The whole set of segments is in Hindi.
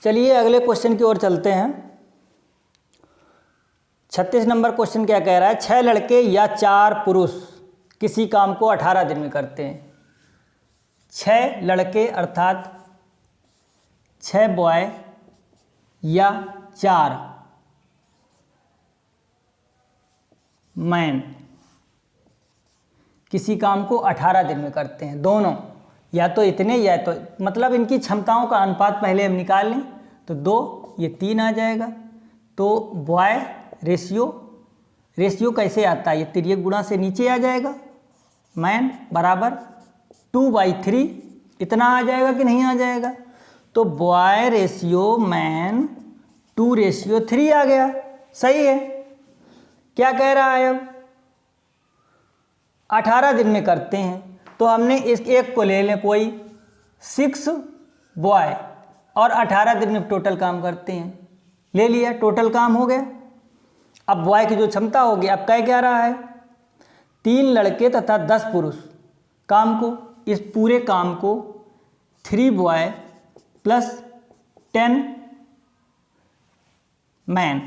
चलिए अगले क्वेश्चन की ओर चलते हैं। 36 नंबर क्वेश्चन क्या कह रहा है, 6 लड़के या 4 पुरुष किसी काम को 18 दिन में करते हैं। 6 लड़के अर्थात 6 बॉय या 4 मैन किसी काम को 18 दिन में करते हैं। दोनों या तो इतने या तो मतलब इनकी क्षमताओं का अनुपात पहले हम निकाल लें तो 2 ये 3 आ जाएगा। तो बॉय रेशियो कैसे आता है, ये तिर्यक गुणा से नीचे आ जाएगा। मैन बराबर 2/3 इतना आ जाएगा कि नहीं आ जाएगा। तो बॉय रेशियो मैन 2:3 आ गया। सही है। क्या कह रहा है अब 18 दिन में करते हैं तो हमने इस एक को ले लें, कोई 6 बॉय और 18 दिन में टोटल काम करते हैं। ले लिया, टोटल काम हो गया। अब बॉय की जो क्षमता होगी, अब क्या रहा है 3 लड़के तथा 10 पुरुष काम को, इस पूरे काम को 3 बॉय प्लस 10 मैन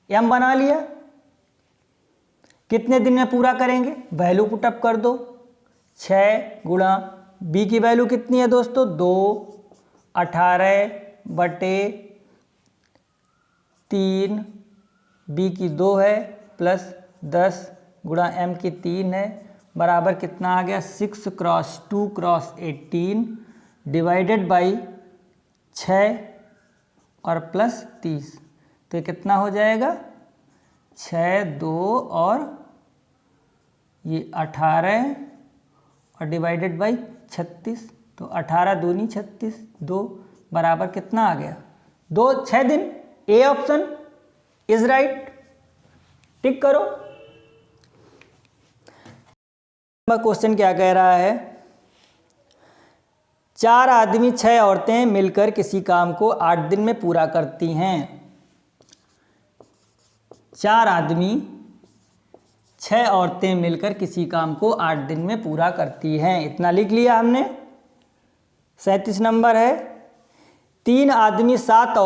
एम बना लिया। कितने दिन में पूरा करेंगे, वैल्यू पुटअप कर दो। 6 गुणा बी की वैल्यू कितनी है दोस्तों 2, 18/3 बी की 2 है प्लस 10 गुणा एम की 3 है बराबर कितना आ गया 6 × 2 × 18 डिवाइडेड बाई 6 और प्लस 30। तो ये कितना हो जाएगा 6, 2 और ये 18 और डिवाइडेड बाई 36। तो 18 दूनी 36, 2 बराबर कितना आ गया 2 6 दिन। ए ऑप्शन इज राइट, टिक करो। क्वेश्चन क्या कह रहा है, 4 आदमी 6 औरतें मिलकर किसी काम को 8 दिन में पूरा करती हैं। 4 आदमी 6 औरतें मिलकर किसी काम को 8 दिन में पूरा करती हैं। इतना लिख लिया हमने। 37 नंबर है 3 आदमी 7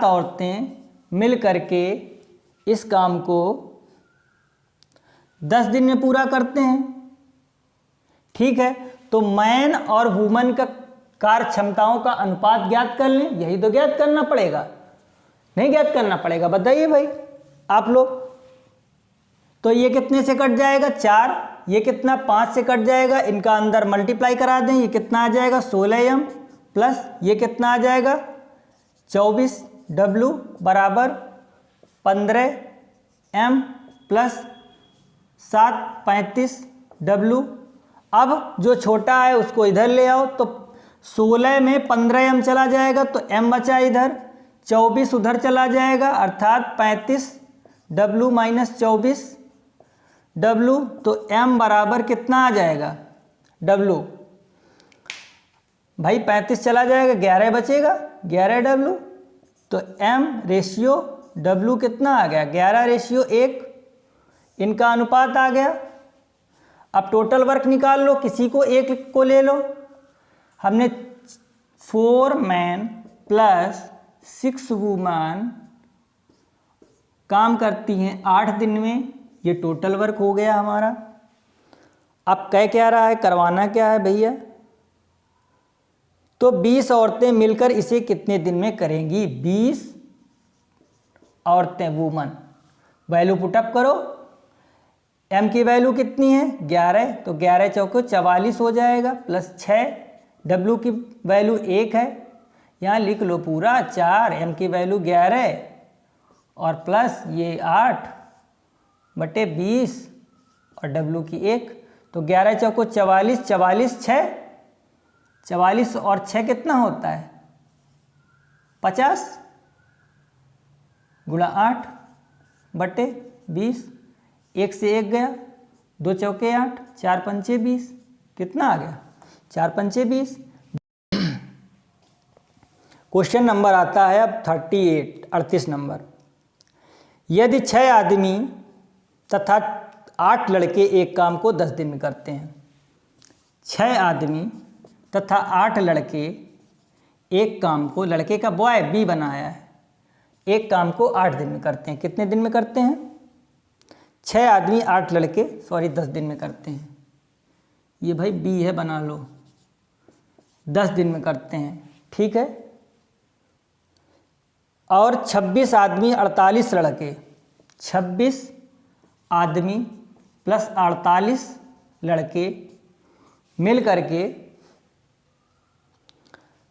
औरतें मिल करके इस काम को 10 दिन में पूरा करते हैं। ठीक है, तो मैन और वुमन का कार्य क्षमताओं का अनुपात ज्ञात कर लें। यही तो ज्ञात करना पड़ेगा, नहीं ज्ञात करना पड़ेगा, बताइए भाई आप लोग। तो ये कितने से कट जाएगा 4, ये कितना 5 से कट जाएगा, इनका अंदर मल्टीप्लाई करा दें, ये कितना आ जाएगा 16m प्लस ये कितना आ जाएगा 24w बराबर 15m प्लस 7 35w। अब जो छोटा है उसको इधर ले आओ, तो 16 में 15m चला जाएगा तो m बचा इधर, 24 उधर चला जाएगा अर्थात 35w माइनस 24w। तो m बराबर कितना आ जाएगा w, भाई 35 चला जाएगा 11 बचेगा 11w। तो m रेशियो w कितना आ गया 11:1, इनका अनुपात आ गया। अब टोटल वर्क निकाल लो, किसी को एक को ले लो। हमने 4 मैन प्लस 6 वुमन काम करती हैं 8 दिन में, ये टोटल वर्क हो गया हमारा। अब क्या रहा है, करवाना क्या है भैया, तो 20 औरतें मिलकर इसे कितने दिन में करेंगी। 20 औरतें वुमन, वैल्यू पुटअप करो। m की वैल्यू कितनी है 11, तो 11 चौको 44 हो जाएगा प्लस 6, w की वैल्यू 1 है, यहाँ लिख लो पूरा 4, m की वैल्यू 11 और प्लस ये 8/20 और w की 1, तो 11 चौको 44, 44 6, 44 और 6 कितना होता है 50 गुणा 8/20, 1 से 1 गया, 2 चौके 8, 4 पंचे 20, कितना आ गया 4 पंचे 20। क्वेश्चन नंबर आता है अब 38 नंबर। यदि 6 आदमी तथा 8 लड़के एक काम को 10 दिन में करते हैं। 6 आदमी तथा 8 लड़के एक काम को, लड़के का बॉय बी बनाया है, एक काम को 8 दिन में करते हैं। कितने दिन में करते हैं? 6 आदमी 8 लड़के 10 दिन में करते हैं। ये भाई बी है, बना लो, 10 दिन में करते हैं, ठीक है। और 26 आदमी 48 लड़के, 26 आदमी प्लस 48 लड़के मिल करके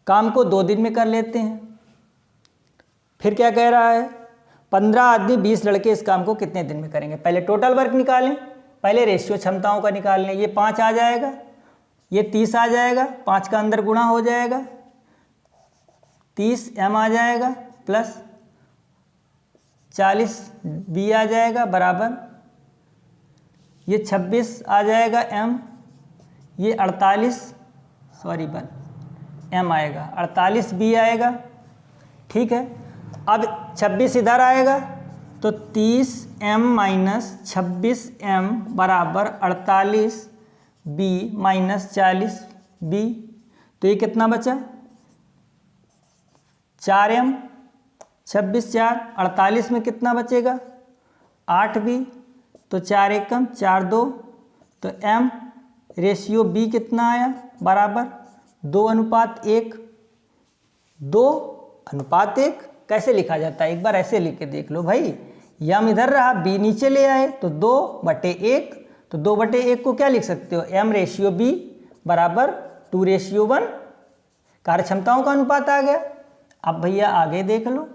काम को 2 दिन में कर लेते हैं। फिर क्या कह रहा है? 15 आदमी 20 लड़के इस काम को कितने दिन में करेंगे? पहले टोटल वर्क निकालें, पहले रेशियो क्षमताओं का निकाल लें। ये 5 आ जाएगा, ये 30 आ जाएगा, 5 का अंदर गुणा हो जाएगा, 30 m आ जाएगा प्लस 40 b आ जाएगा बराबर, ये 26 आ जाएगा m, ये 48 m आएगा, 48 b आएगा, ठीक है। अब 26 इधर आएगा तो 30 m माइनस 26 m बराबर 48 b माइनस 40 b। तो ये कितना बचा? 4 m, 26 4, 48 में कितना बचेगा? 8 b, तो 4 एकम 4 2, तो m रेशियो b कितना आया? बराबर 2:1। 2:1 कैसे लिखा जाता है? एक बार ऐसे लिख के देख लो भाई, यम इधर रहा, बी नीचे ले आए तो 2/1, तो 2/1 को क्या लिख सकते हो? m रेशियो b बराबर 2:1, कार्य क्षमताओं का अनुपात आ गया। अब भैया आगे देख लो,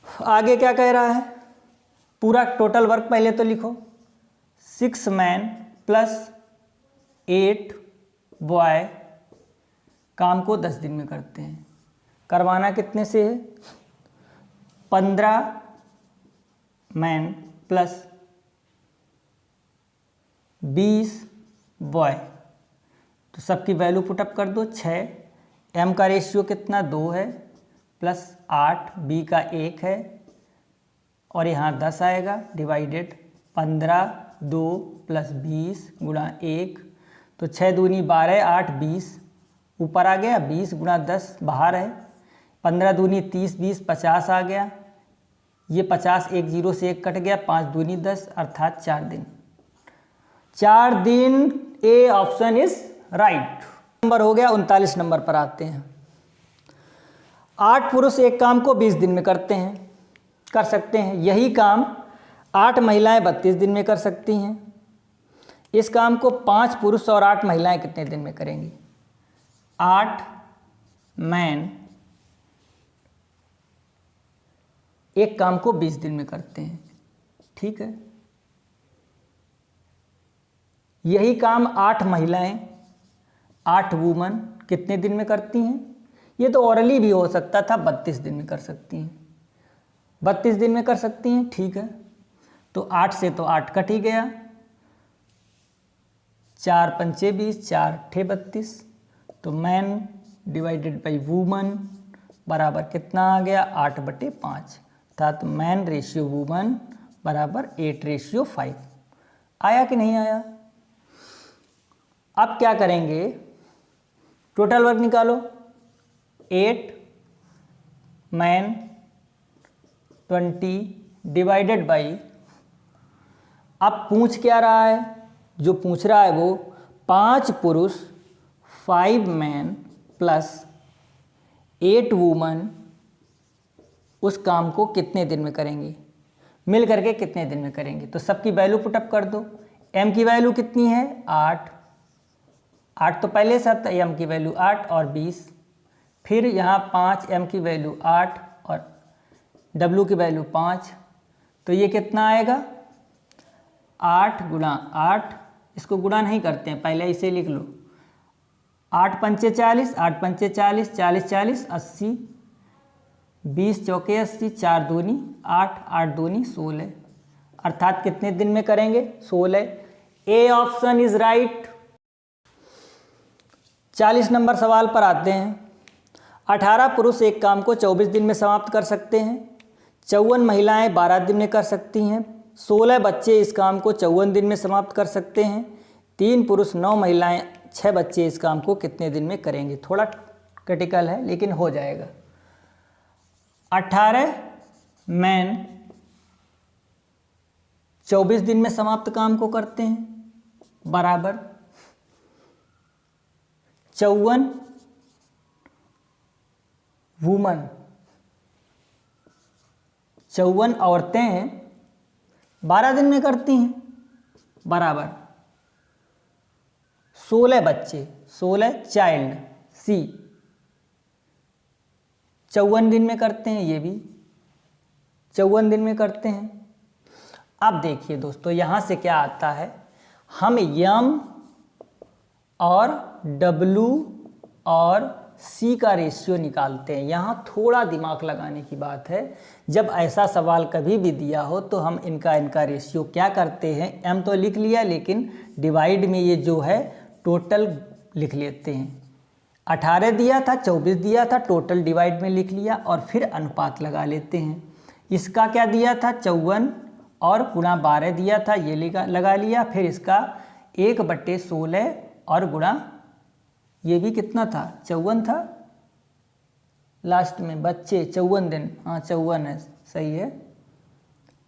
आगे क्या कह रहा है? पूरा टोटल वर्क पहले तो लिखो। 6 मैन प्लस 8 बॉय काम को 10 दिन में करते हैं। करवाना कितने से है? 15 मैन प्लस 20 बॉय, तो सबकी वैल्यू पुटअप कर दो। 6 m का रेशियो कितना? 2 है, प्लस 8 b का 1 है, और यहाँ 10 आएगा डिवाइडेड 15 2 प्लस 20 गुणा 1, तो 6 दूनी 12, 8 20 ऊपर आ गया, 20 गुणा 10 बाहर है, 15 दूनी 30 20 50 आ गया, ये 50 एक 0 से 1 कट गया, 5 दूनी 10 अर्थात 4 दिन। 4 दिन A option is right. Number हो गया। 39 नंबर पर आते हैं। 8 पुरुष एक काम को 20 दिन में कर सकते हैं। यही काम 8 महिलाएं 32 दिन में कर सकती हैं। इस काम को 5 पुरुष और 8 महिलाएं कितने दिन में करेंगी? 8 मैन एक काम को 20 दिन में करते हैं, ठीक है। यही काम 8 महिलाएं 8 वुमन कितने दिन में करती हैं? ये तो ओरली भी हो सकता था, 32 दिन में कर सकती हैं। 32 दिन में कर सकती हैं, ठीक है। तो 8 से तो 8 कट ही गया, 4 पंचे 20, 4 ठे 32, तो मैन डिवाइडेड बाई वुमन बराबर कितना आ गया? 8/5, अर्थात मैन रेशियो वुमन बराबर 8:5। आया कि नहीं आया? अब क्या करेंगे? टोटल वर्क निकालो। 8 मैन 20 डिवाइडेड बाई, अब पूछ क्या रहा है? जो पूछ रहा है वो 5 पुरुष 5 मैन प्लस 8 वुमन उस काम को कितने दिन में करेंगी, मिल करके कितने दिन में करेंगे। तो सबकी वैल्यू पुटअप कर दो। m की वैल्यू कितनी है? 8 तो पहले से था, m की वैल्यू 8 और 20, फिर यहाँ 5 m की वैल्यू 8 और w की वैल्यू 5, तो ये कितना आएगा? 8 गुणा 8, इसको गुणा नहीं करते हैं, पहले इसे लिख लो। 8 पंचे 40, 8 पंचे 40, 40 40 80, 20 चौके 80, 4 दूनी 8, 8 दूनी 16, अर्थात कितने दिन में करेंगे? 16। A option is right. 40 number सवाल पर आते हैं। 18 पुरुष एक काम को 24 दिन में समाप्त कर सकते हैं। 54 महिलाएं 12 दिन में कर सकती हैं। 16 बच्चे इस काम को 54 दिन में समाप्त कर सकते हैं। 3 पुरुष 9 महिलाएं 6 बच्चे इस काम को कितने दिन में करेंगे। थोड़ा क्रिटिकल है लेकिन हो जाएगा। 18 मैन 24 दिन में समाप्त काम को करते हैं, बराबर 54 वुमन 54 औरतें 12 दिन में करती हैं, बराबर 16 बच्चे 16 चाइल्ड सी 54 दिन में करते हैं, ये भी 54 दिन में करते हैं। अब देखिए दोस्तों यहाँ से क्या आता है, हम यम और डब्लू और सी का रेशियो निकालते हैं। यहाँ थोड़ा दिमाग लगाने की बात है। जब ऐसा सवाल कभी भी दिया हो तो हम इनका रेशियो क्या करते हैं, एम तो लिख लिया लेकिन डिवाइड में ये जो है टोटल लिख लेते हैं। 18 दिया था, 24 दिया था, टोटल डिवाइड में लिख लिया और फिर अनुपात लगा लेते हैं। इसका क्या दिया था 54 और गुणा 12 दिया था, ये लगा लिया। फिर इसका 1/16 और गुणा ये भी कितना था 54 था, लास्ट में बच्चे 54 दिन, हाँ 54 है, सही है,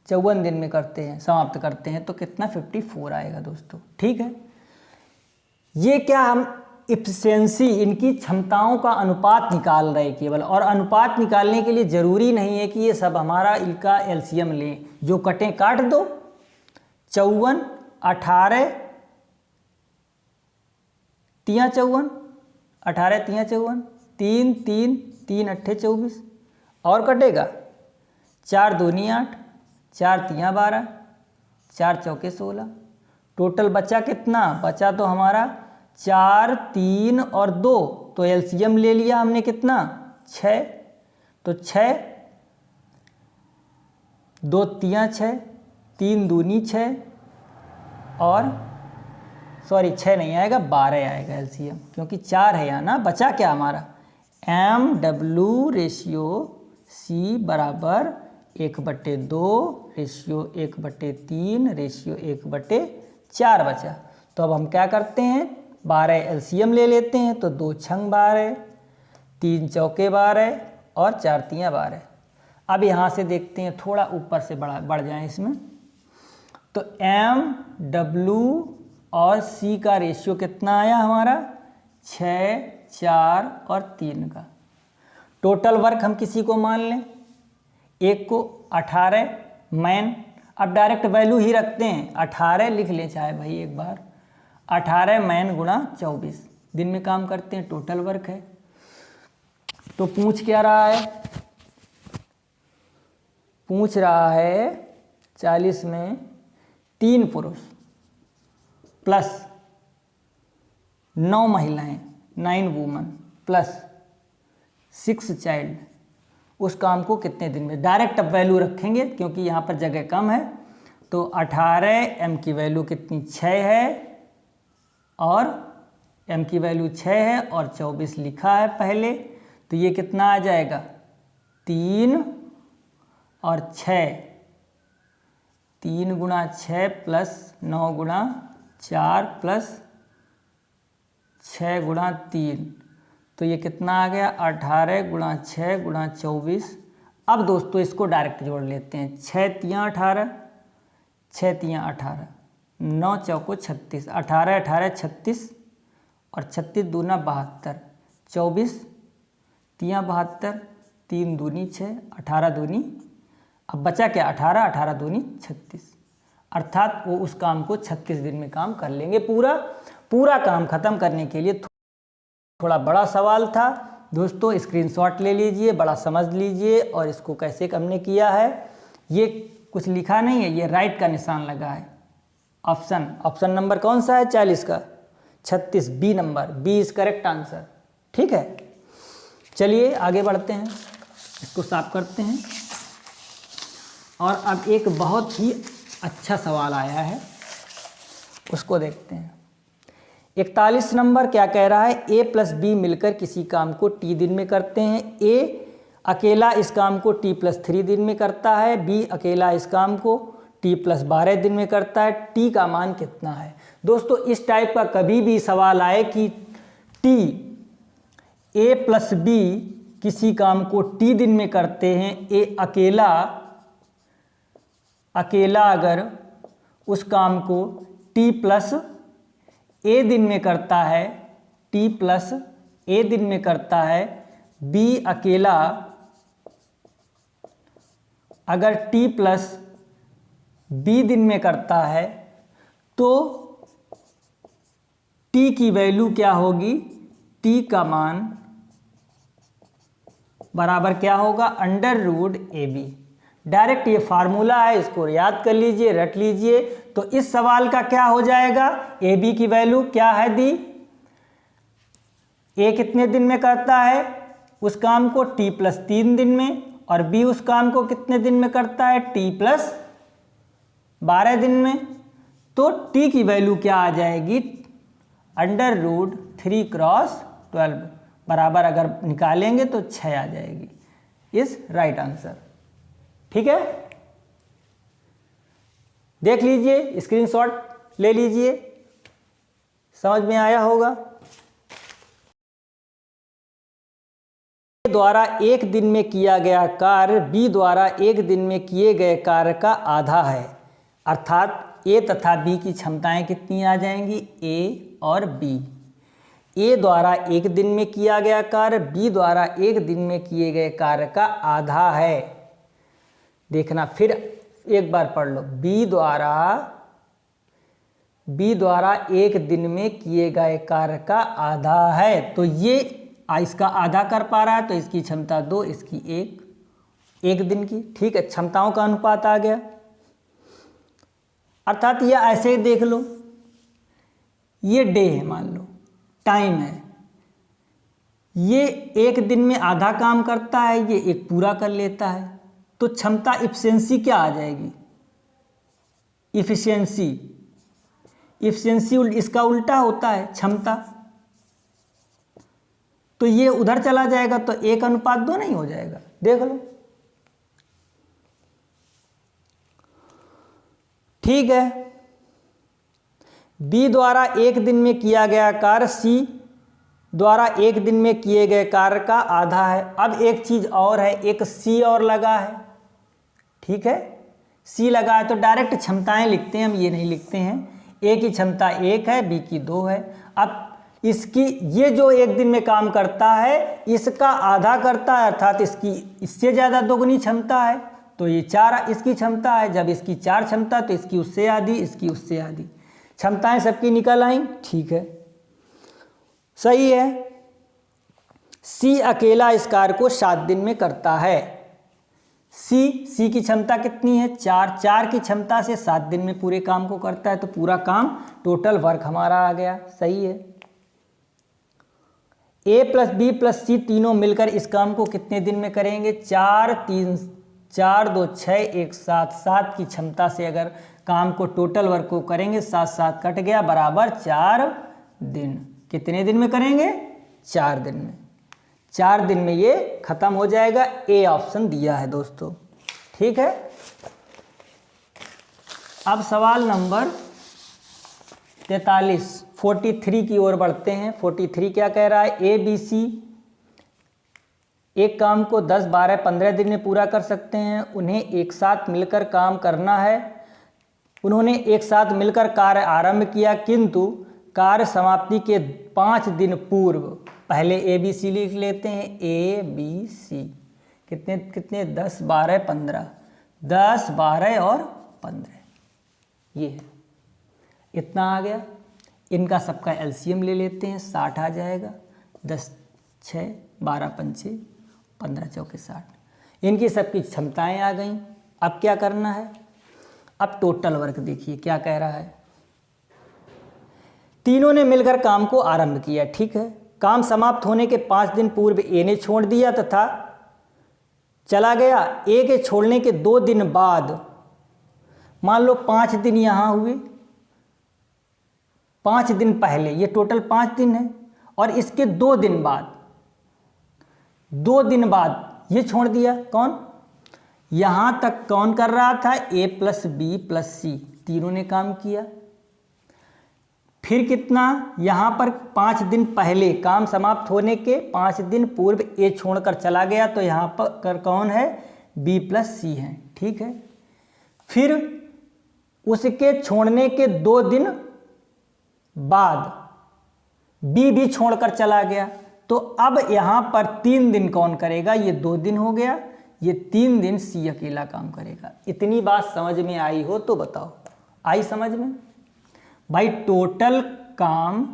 54 दिन में करते हैं, समाप्त करते हैं तो कितना 54 आएगा दोस्तों। ठीक है, ये क्या हम इफिशिएंसी इनकी क्षमताओं का अनुपात निकाल रहे केवल, और अनुपात निकालने के लिए ज़रूरी नहीं है कि ये सब हमारा इनका एलसीएम लें, जो कटें काट दो। 54 18 तिया 54 18 तिया 54 3 3 3 अट्ठे 24 और कटेगा 4 दूनी 8 4 तिया 12 4 चौके 16। टोटल बचा कितना, बचा तो हमारा 4 3 और 2, तो एलसीएम ले लिया हमने कितना 6, तो 6 2 तिया 6 3 दूनी 6 और सॉरी 6 नहीं आएगा 12 आएगा एलसीएम, क्योंकि 4 है यहाँ ना। बचा क्या हमारा एम डब्ल्यू रेशियो सी बराबर 1/2 रेशियो 1/3 रेशियो 1/4 बचा। तो अब हम क्या करते हैं 12 एलसीएम ले लेते हैं, तो 2 छंग 12 3 चौके 12 और 4 तिया 12। अब यहाँ से देखते हैं, थोड़ा ऊपर से बढ़ जाएं इसमें, तो एम डब्ल्यू और सी का रेशियो कितना आया हमारा 6 4 और 3 का। टोटल वर्क हम किसी को मान लें, एक को 18 मैन, अब डायरेक्ट वैल्यू ही रखते हैं, 18 लिख लें चाहे भाई एक बार, 18 मैन गुणा 24 दिन में काम करते हैं, टोटल वर्क है। तो पूछ क्या रहा है, पूछ रहा है 40 में 3 पुरुष प्लस 9 महिलाएं 9 वुमन प्लस 6 चाइल्ड उस काम को कितने दिन में। डायरेक्ट अब वैल्यू रखेंगे क्योंकि यहाँ पर जगह कम है। तो 18 एम की वैल्यू कितनी 6 है और एम की वैल्यू 6 है और 24 लिखा है पहले, तो ये कितना आ जाएगा 3 और 6, 3 गुणा 6 प्लस 9 गुणा 4 प्लस 6 गुणा 3, तो ये कितना आ गया 18 गुणा 6 गुणा 24। अब दोस्तों इसको डायरेक्ट जोड़ लेते हैं, 6 तिया 18 6 तिया 18 9 चौको 36 18 18 36 और 36 दूना 72 24 तिया 72 3 दूनी 6 18 दूनी, अब बचा क्या 18 18 दूनी 36, अर्थात वो उस काम को 36 दिन में काम कर लेंगे। पूरा काम ख़त्म करने के लिए थोड़ा बड़ा सवाल था दोस्तों, स्क्रीनशॉट ले लीजिए, बड़ा समझ लीजिए। और इसको कैसे हमने किया है, ये कुछ लिखा नहीं है, ये राइट का निशान लगा है। ऑप्शन नंबर कौन सा है 40 का 36, B number, B is correct answer. ठीक है, चलिए आगे बढ़ते हैं, इसको साफ करते हैं। और अब एक बहुत ही अच्छा सवाल आया है, उसको देखते हैं। 41 नंबर क्या कह रहा है, ए प्लस बी मिलकर किसी काम को टी दिन में करते हैं। ए अकेला इस काम को टी प्लस 3 दिन में करता है, बी अकेला इस काम को टी प्लस 12 दिन में करता है। टी का मान कितना है। दोस्तों इस टाइप का कभी भी सवाल आए कि टी ए प्लस बी किसी काम को टी दिन में करते हैं, ए अकेला अगर उस काम को टी प्लस ए दिन में करता है, टी प्लस ए दिन में करता है, बी अकेला अगर टी प्लस बी दिन में करता है, तो टी की वैल्यू क्या होगी, टी का मान बराबर क्या होगा, under root A B. Direct ये फार्मूला है, इसको याद कर लीजिए, रट लीजिए। तो इस सवाल का क्या हो जाएगा, ए बी की वैल्यू क्या है दी, ए कितने दिन में करता है उस काम को, टी प्लस 3 दिन में, और बी उस काम को कितने दिन में करता है, टी प्लस 12 दिन में। तो टी की वैल्यू क्या आ जाएगी, अंडर रूट 3 क्रॉस 12 बराबर अगर निकालेंगे तो 6 आ जाएगी, इज राइट आंसर। ठीक है, देख लीजिए, स्क्रीनशॉट ले लीजिए, समझ में आया होगा। द्वारा एक दिन में किया गया कार्य बी द्वारा एक दिन में किए गए कार्य का आधा है, अर्थात ए तथा बी की क्षमताएं कितनी आ जाएंगी, ए और बी। ए द्वारा एक दिन में किया गया कार्य बी द्वारा एक दिन में किए गए कार्य का आधा है। देखना फिर एक बार पढ़ लो, बी द्वारा एक दिन में किए गए कार्य का आधा है, तो ये इसका आधा कर पा रहा है, तो इसकी क्षमता 2, इसकी एक दिन की। ठीक है, क्षमताओं का अनुपात आ गया। अर्थात ये ऐसे ही देख लो, ये डे है, मान लो टाइम है, ये एक दिन में आधा काम करता है, ये एक पूरा कर लेता है, तो क्षमता इफिशिएंसी क्या आ जाएगी, इफिशिएंसी इसका उल्टा होता है क्षमता, तो ये उधर चला जाएगा, तो 1:2 नहीं हो जाएगा, देख लो। ठीक है, बी द्वारा एक दिन में किया गया कार्य सी द्वारा एक दिन में किए गए कार्य का आधा है। अब एक चीज और है, एक सी और लगा है। ठीक है, सी लगा है तो डायरेक्ट क्षमताएं लिखते हैं हम, ये नहीं लिखते हैं। ए की क्षमता 1 है, बी की 2 है। अब इसकी ये जो एक दिन में काम करता है इसका आधा करता है, अर्थात इसकी इससे ज़्यादा दोगुनी क्षमता है, तो ये 4 इसकी क्षमता है। जब इसकी 4 क्षमता तो इसकी उससे आधी, इसकी उससे आधी, क्षमताएं सबकी निकल आई। ठीक है, सही है। सी अकेला इस कार्य को 7 दिन में करता है। सी की क्षमता कितनी है, 4 की क्षमता से 7 दिन में पूरे काम को करता है, तो पूरा काम टोटल वर्क हमारा आ गया। सही है। ए प्लस बी प्लस सी तीनों मिलकर इस काम को कितने दिन में करेंगे, 4 3 4 2 6 1 7 7 की क्षमता से अगर काम को टोटल वर्क को करेंगे, 7 7 कट गया बराबर 4 दिन। कितने दिन में करेंगे, 4 दिन में। 4 दिन में ये खत्म हो जाएगा। ए ऑप्शन दिया है दोस्तों। ठीक है, अब सवाल नंबर 43 की ओर बढ़ते हैं। 43 क्या कह रहा है, ए बी सी एक काम को 10 12 15 दिन में पूरा कर सकते हैं। उन्हें एक साथ मिलकर काम करना है। उन्होंने एक साथ मिलकर कार्य आरंभ किया, किंतु कार्य समाप्ति के 5 दिन पूर्व, पहले ए बी सी लिख लेते हैं, ए बी सी कितने 10 12 15, 10 12 और 15, ये है, इतना आ गया। इनका सबका एलसीएम ले लेते हैं, 60 आ जाएगा। 10 6 12 पंचे 15 चौके 60। इनकी सबकी क्षमताएं आ गई। अब क्या करना है, अब टोटल वर्क देखिए क्या कह रहा है। तीनों ने मिलकर काम को आरंभ किया। ठीक है, काम समाप्त होने के 5 दिन पूर्व ए ने छोड़ दिया तथा चला गया। ए के छोड़ने के 2 दिन बाद, मान लो 5 दिन यहाँ हुए, 5 दिन पहले, ये टोटल 5 दिन है, और इसके 2 दिन बाद, 2 दिन बाद ये छोड़ दिया। कौन, यहाँ तक कौन कर रहा था, ए प्लस बी प्लस सी, तीनों ने काम किया। फिर कितना, यहाँ पर 5 दिन पहले काम समाप्त होने के 5 दिन पूर्व ए छोड़कर चला गया, तो यहाँ पर कौन है, बी प्लस सी है। ठीक है, फिर उसके छोड़ने के 2 दिन बाद बी भी छोड़कर चला गया, तो अब यहाँ पर 3 दिन कौन करेगा, ये 2 दिन हो गया, ये 3 दिन सी अकेला काम करेगा। इतनी बात समझ में आई हो तो बताओ, आई समझ में? भाई टोटल काम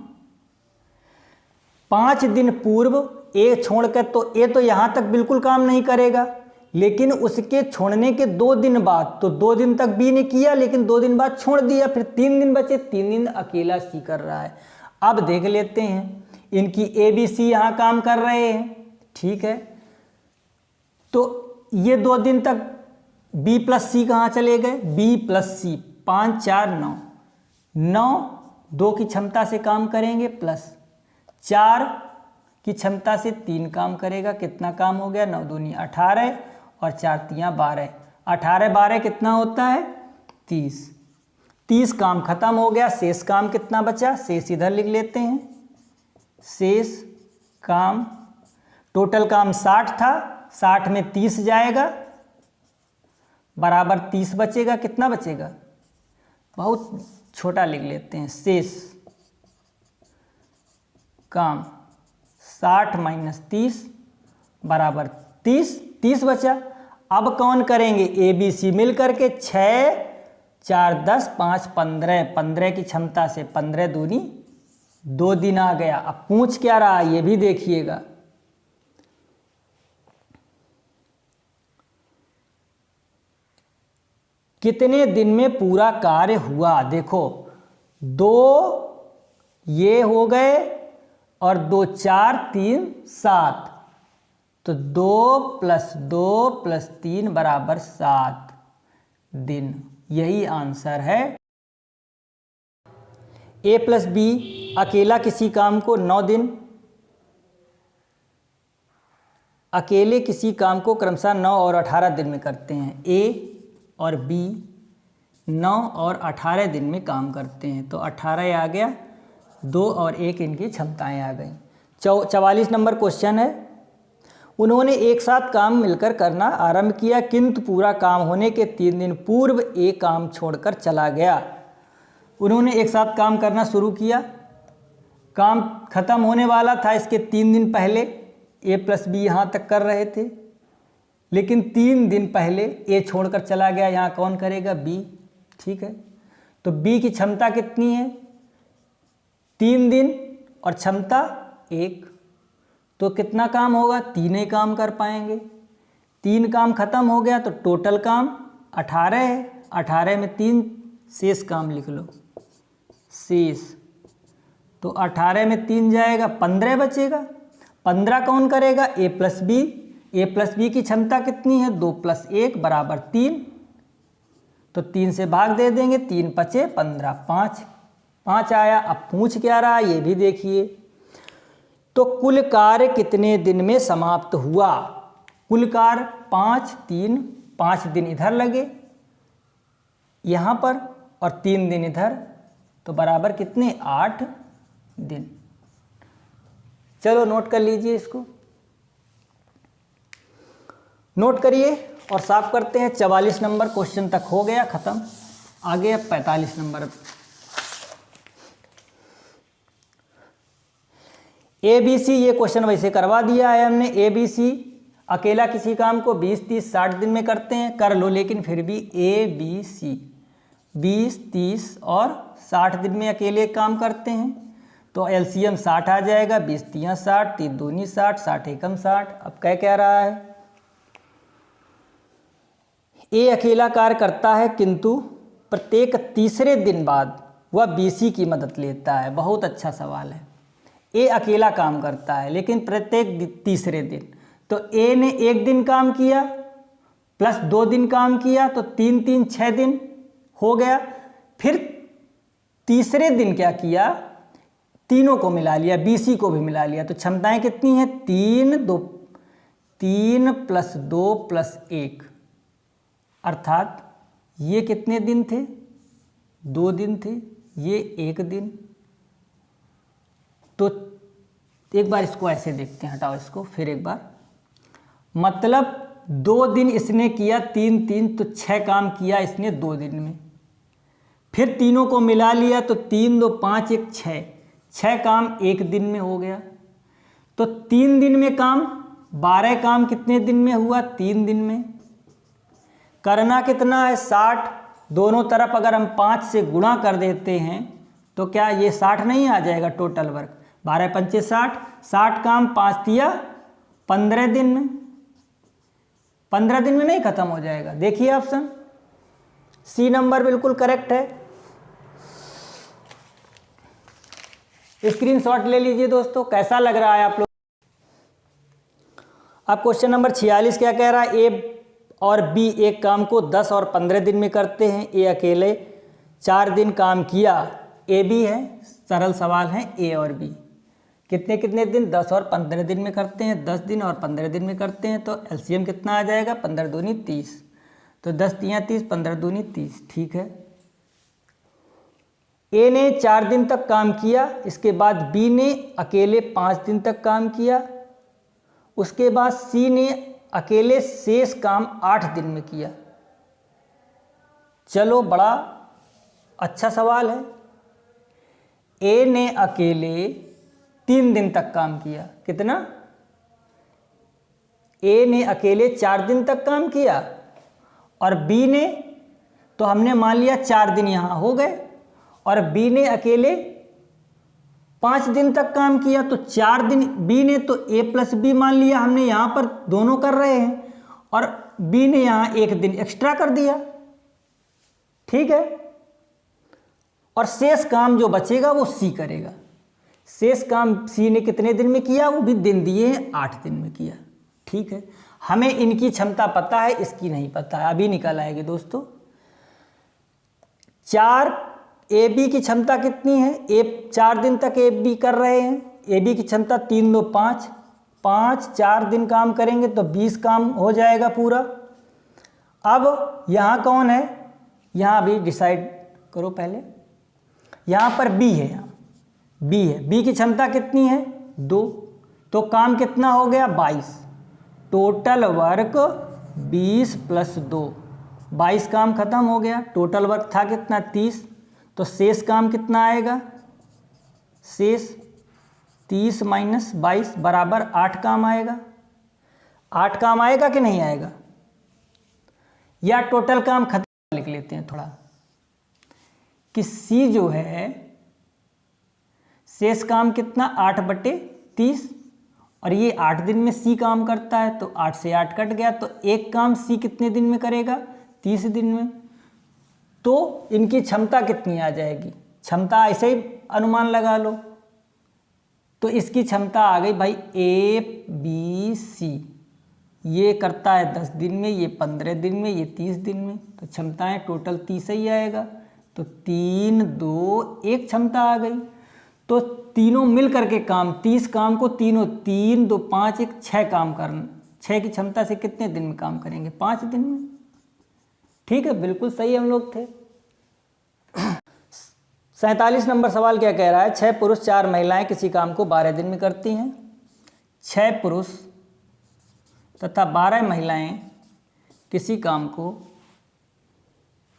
5 दिन पूर्व ए छोड़कर, तो ए तो यहाँ तक बिल्कुल काम नहीं करेगा, लेकिन उसके छोड़ने के 2 दिन बाद, तो 2 दिन तक बी ने किया लेकिन 2 दिन बाद छोड़ दिया, फिर 3 दिन बचे, 3 दिन अकेला सी कर रहा है। अब देख लेते हैं, इनकी ए बी सी यहाँ काम कर रहे हैं। ठीक है, तो ये 2 दिन तक बी प्लस सी कहाँ चले गए, बी प्लस सी, 5 4 9, 9 2 की क्षमता से काम करेंगे, प्लस 4 की क्षमता से 3 काम करेगा। कितना काम हो गया, 9 दूनी 18 और 4 तियाँ 12, 18 12 कितना होता है, 30। 30 काम खत्म हो गया, शेष काम कितना बचा, शेष इधर लिख लेते हैं। शेष काम, टोटल काम 60 था, 60 में 30 जाएगा, बराबर 30 बचेगा। कितना बचेगा, बहुत छोटा लिख लेते हैं, शेष काम 60 माइनस 30 बराबर 30, 30 बचा। अब कौन करेंगे, ए बी सी मिल करके, 6 4 10 5 15, 15 की क्षमता से 15 दूनी 2 दिन आ गया। अब पूछ क्या रहा ये भी देखिएगा, कितने दिन में पूरा कार्य हुआ। देखो 2 ये हो गए और 2 4 3 7, तो 2 + 2 + 3 बराबर 7 दिन। यही आंसर है। ए प्लस बी अकेला किसी काम को 9 दिन, अकेले किसी काम को क्रमशः 9 और 18 दिन में करते हैं। ए और बी 9 और 18 दिन में काम करते हैं, तो 18 आ गया, 2 और 1 इनकी क्षमताएं आ गई। 44 नंबर क्वेश्चन है, उन्होंने एक साथ काम मिलकर करना आरंभ किया, किंतु पूरा काम होने के 3 दिन पूर्व ए काम छोड़कर चला गया। उन्होंने एक साथ काम करना शुरू किया, काम खत्म होने वाला था इसके 3 दिन पहले, ए प्लस बी यहाँ तक कर रहे थे, लेकिन 3 दिन पहले ए छोड़कर चला गया, यहाँ कौन करेगा, बी। ठीक है, तो बी की क्षमता कितनी है, 3 दिन और क्षमता 1, तो कितना काम होगा, 3 ही काम कर पाएंगे। 3 काम खत्म हो गया, तो टोटल काम 18 है, 18 में 3 शेष काम लिख लो, शेष, तो 18 में 3 जाएगा, 15 बचेगा। 15 कौन करेगा, ए प्लस बी। ए प्लस बी की क्षमता कितनी है, 2 + 1 बराबर 3, तो 3 से भाग दे देंगे, 3 × 5 = 15, 5 आया। अब पूछ क्या रहा ये भी देखिए, तो कुल कार्य कितने दिन में समाप्त हुआ। कुल कार्य 5 3, 5 दिन इधर लगे यहाँ पर और 3 दिन इधर, तो बराबर कितने, 8 दिन। चलो नोट कर लीजिए, इसको नोट करिए और साफ करते हैं। 44 नंबर क्वेश्चन तक हो गया ख़त्म, आगे अब 45 नंबर। ए बी सी, ये क्वेश्चन वैसे करवा दिया है हमने। ए बी सी अकेला किसी काम को 20 30 60 दिन में करते हैं, कर लो, लेकिन फिर भी ए बी सी 20 30 और 60 दिन में अकेले काम करते हैं, तो एलसीएम 60 आ जाएगा, 20 3 60, 3 दूनी 60, 60 एकम 60। अब कह रहा है, ए अकेला कार्य करता है, किंतु प्रत्येक तीसरे दिन बाद वह बीसी की मदद लेता है। बहुत अच्छा सवाल है। ए अकेला काम करता है लेकिन प्रत्येक तीसरे दिन, तो ए ने 1 दिन काम किया प्लस 2 दिन काम किया, तो 3 3 6 दिन हो गया। फिर तीसरे दिन क्या किया, तीनों को मिला लिया, बीसी को भी मिला लिया, तो क्षमताएं कितनी हैं, 3 + 2 + 1, अर्थात ये कितने दिन थे, 2 दिन थे, ये 1 दिन, तो एक बार इसको ऐसे देखते हैं, हटाओ इसको फिर एक बार, मतलब 2 दिन इसने किया 3 तो 6 काम किया इसने 2 दिन में। फिर तीनों को मिला लिया तो 3 2 5 1 6 काम 1 दिन में हो गया। तो 3 दिन में काम, 12 काम कितने दिन में हुआ? 3 दिन में। करना कितना है? 60। दोनों तरफ अगर हम 5 से गुणा कर देते हैं तो क्या ये 60 नहीं आ जाएगा टोटल वर्क? 12 पंचे 60, 60 काम 5 दिया 15 दिन में। 15 दिन में नहीं खत्म हो जाएगा? देखिए ऑप्शन सी नंबर बिल्कुल करेक्ट है। स्क्रीनशॉट ले लीजिए दोस्तों। कैसा लग रहा है आप लोग? अब क्वेश्चन नंबर 46 क्या कह रहा है? ए और बी एक काम को 10 और 15 दिन में करते हैं। ए अकेले 4 दिन काम किया। ए बी है, सरल सवाल है। ए और बी कितने कितने दिन? 10 और 15 दिन में करते हैं। 10 दिन और 15 दिन में करते हैं तो एलसीएम कितना आ जाएगा? 15 दूनी 30। तो 10 तियां 30, 15 दूनी 30। ठीक है। ए ने 4 दिन तक काम किया, इसके बाद बी ने अकेले 5 दिन तक काम किया, उसके बाद सी ने अकेले शेष काम 8 दिन में किया। चलो बड़ा अच्छा सवाल है। ए ने अकेले 3 दिन तक काम किया। कितना? ए ने अकेले 4 दिन तक काम किया और बी ने, तो हमने मान लिया 4 दिन यहाँ हो गए, और बी ने अकेले 5 दिन तक काम किया। तो 4 दिन बी ने, तो ए प्लस बी मान लिया हमने, यहाँ पर दोनों कर रहे हैं, और बी ने यहाँ 1 दिन एक्स्ट्रा कर दिया। ठीक है। और शेष काम जो बचेगा वो सी करेगा। शेष काम सी ने कितने दिन में किया? वो भी दिन दिए हैं, 8 दिन में किया। ठीक है। हमें इनकी क्षमता पता है, इसकी नहीं पता है, अभी निकल आएगी दोस्तों। 4 ए बी की क्षमता कितनी है? ए 4 दिन तक ए बी कर रहे हैं। ए बी की क्षमता 3 2 5, 5 4 दिन काम करेंगे तो 20 काम हो जाएगा पूरा। अब यहाँ कौन है? यहाँ अभी डिसाइड करो पहले। यहाँ पर बी है, यहाँ बी है। बी की क्षमता कितनी है? 2। तो काम कितना हो गया? 22। टोटल वर्क 20 + 2, 22 काम खत्म हो गया। टोटल वर्क था कितना? 30। तो शेष काम कितना आएगा? शेष 30 - 22 बराबर 8 काम आएगा। 8 काम आएगा कि नहीं आएगा? या टोटल काम खत्म लिख लेते हैं थोड़ा, कि सी जो है शेष काम कितना? 8/30, और ये 8 दिन में सी काम करता है तो 8 से 8 कट गया। तो एक काम सी कितने दिन में करेगा? 30 दिन में। तो इनकी क्षमता कितनी आ जाएगी? क्षमता ऐसे ही अनुमान लगा लो। तो इसकी क्षमता आ गई भाई ए बी सी, ये करता है 10 दिन में, ये 15 दिन में, ये 30 दिन में। तो क्षमताएं टोटल 30 ही आएगा। तो 3 2 1 क्षमता आ गई। तो तीनों मिल करके काम, 30 काम को तीनों 3 2 5 1 6 काम करना, 6 की क्षमता से कितने दिन में काम करेंगे? 5 दिन में। ठीक है, बिल्कुल सही हम लोग थे। 47 नंबर सवाल क्या कह रहा है? 6 पुरुष 4 महिलाएं किसी काम को 12 दिन में करती हैं। 6 पुरुष तथा 12 महिलाएं किसी काम को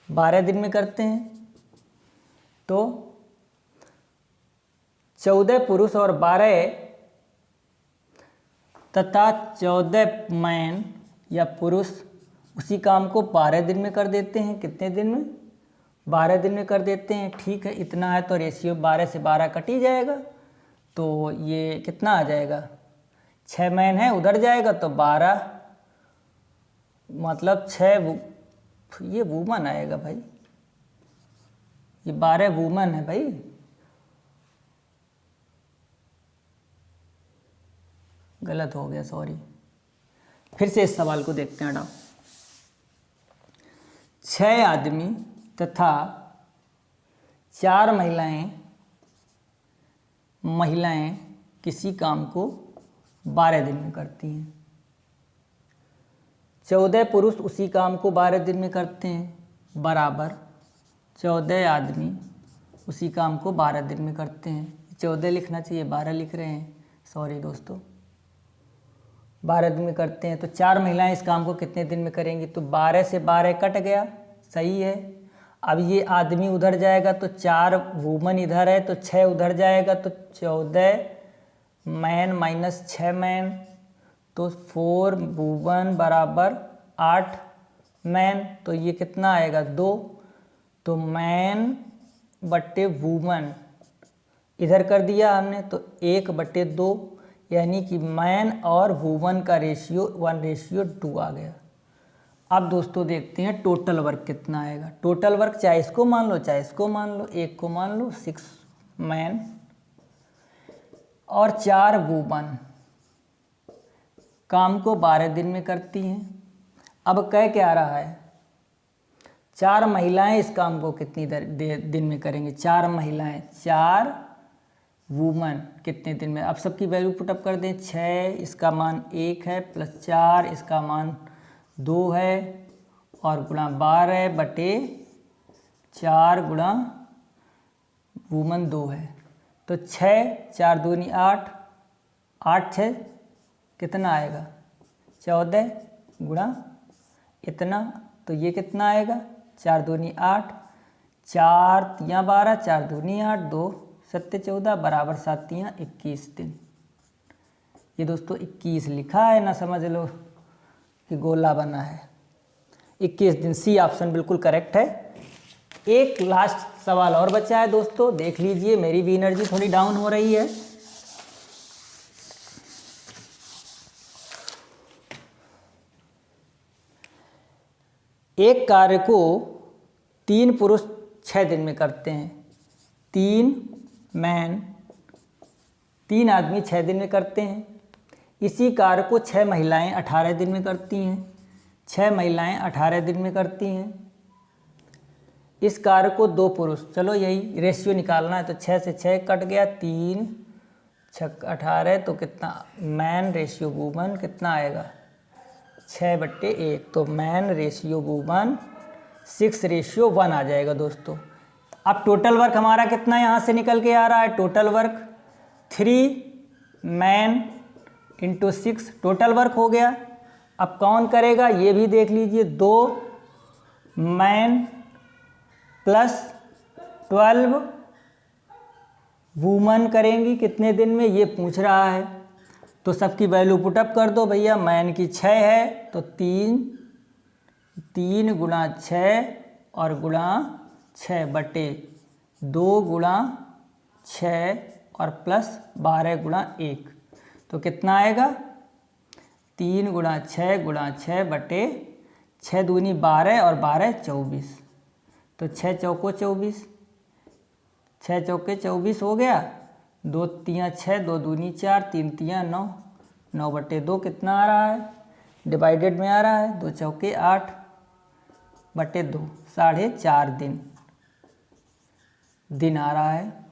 12 दिन में करते हैं। तो 14 पुरुष और 12 तथा 14 मैन या पुरुष उसी काम को 12 दिन में कर देते हैं। कितने दिन में? 12 दिन में कर देते हैं। ठीक है, इतना है तो रेशियो 12 से 12 कट ही जाएगा। तो ये कितना आ जाएगा? 6 मैन है, उधर जाएगा तो 12, मतलब 6 ये वुमन आएगा भाई, ये 12 वुमन है भाई। गलत हो गया, सॉरी। फिर से इस सवाल को देखते हैं। हटाओ। 6 आदमी तथा 4 महिलाएं किसी काम को 12 दिन में करती हैं। 14 पुरुष उसी काम को 12 दिन में करते हैं, बराबर 14 आदमी उसी काम को 12 दिन में करते हैं। 14 लिखना चाहिए, 12 लिख रहे हैं, सॉरी दोस्तों। 12 दिन में करते हैं तो 4 महिलाएं इस काम को कितने दिन में करेंगी? तो 12 से 12 कट गया, सही है। अब ये आदमी उधर जाएगा तो 4 वूमन इधर है तो 6 उधर जाएगा तो 14 मैन माइनस 6 मैन, तो 4 वूमन बराबर 8 मैन, तो ये कितना आएगा? 2। तो मैन बट्टे वूमन इधर कर दिया हमने तो 1/2, यानी कि मैन और वूमन का रेशियो 1:2 आ गया। अब दोस्तों देखते हैं टोटल वर्क कितना आएगा। टोटल वर्क चाहे इसको मान लो चाहे इसको मान लो, एक को मान लो 6 मैन और 4 वूमन काम को 12 दिन में करती हैं। अब कह क्या रहा है? 4 महिलाएं इस काम को कितनी दिन में करेंगे? 4 महिलाएं, 4 वूमन कितने दिन में? अब सबकी वैल्यू पुटअप कर दें। 6 इसका मान 1 है प्लस 4 इसका मान 2 है और गुणा 12/4 गुणा वूमन 2 है, तो 6 4 दूनी 8, 8 6 कितना आएगा? 14 गुणा इतना, तो ये कितना आएगा? 4 दूनी 8, 4 तियाँ 12, 4 दूनी 8, 2 7 14 बराबर 7 तियाँ 21 दिन। ये दोस्तों 21 लिखा है ना, समझ लो कि गोला बना है। 21 दिन, सी ऑप्शन बिल्कुल करेक्ट है। एक लास्ट सवाल और बचा है दोस्तों, देख लीजिए। मेरी भी एनर्जी थोड़ी डाउन हो रही है। एक कार्य को 3 पुरुष 6 दिन में करते हैं। 3 मैन, 3 आदमी 6 दिन में करते हैं। इसी कार्य को 6 महिलाएं 18 दिन में करती हैं। 6 महिलाएं 18 दिन में करती हैं। इस कार्य को 2 पुरुष, चलो यही रेशियो निकालना है, तो 6 से 6 कट गया, 3 6 18, तो कितना? मैन रेशियो वूमन कितना आएगा? 6/1, तो मैन रेशियो वूमन 6:1 आ जाएगा दोस्तों। अब टोटल वर्क हमारा कितना यहाँ से निकल के आ रहा है? Total work 3 man into 6 total work हो गया। अब कौन करेगा ये भी देख लीजिए। 2 मैन प्लस 12 वूमन करेंगी कितने दिन में, ये पूछ रहा है। तो सबकी वैल्यू पुटअप कर दो भैया। मैन की 6 है तो 3 गुणा 6 और गुणा 6/2 गुणा 6 और प्लस 12 गुणा 1, तो कितना आएगा? 3 गुणा 6 गुणा 6/6 दूनी 12 और 12 24, तो 6 चौको 24, 6 चौके 24 हो गया। 2 तियाँ 6, 2 दूनी 4, 3 तियाँ 9, 9/2 कितना आ रहा है? डिवाइडेड में आ रहा है। 2 चौके 8/2, 4.5 दिन आ रहा है।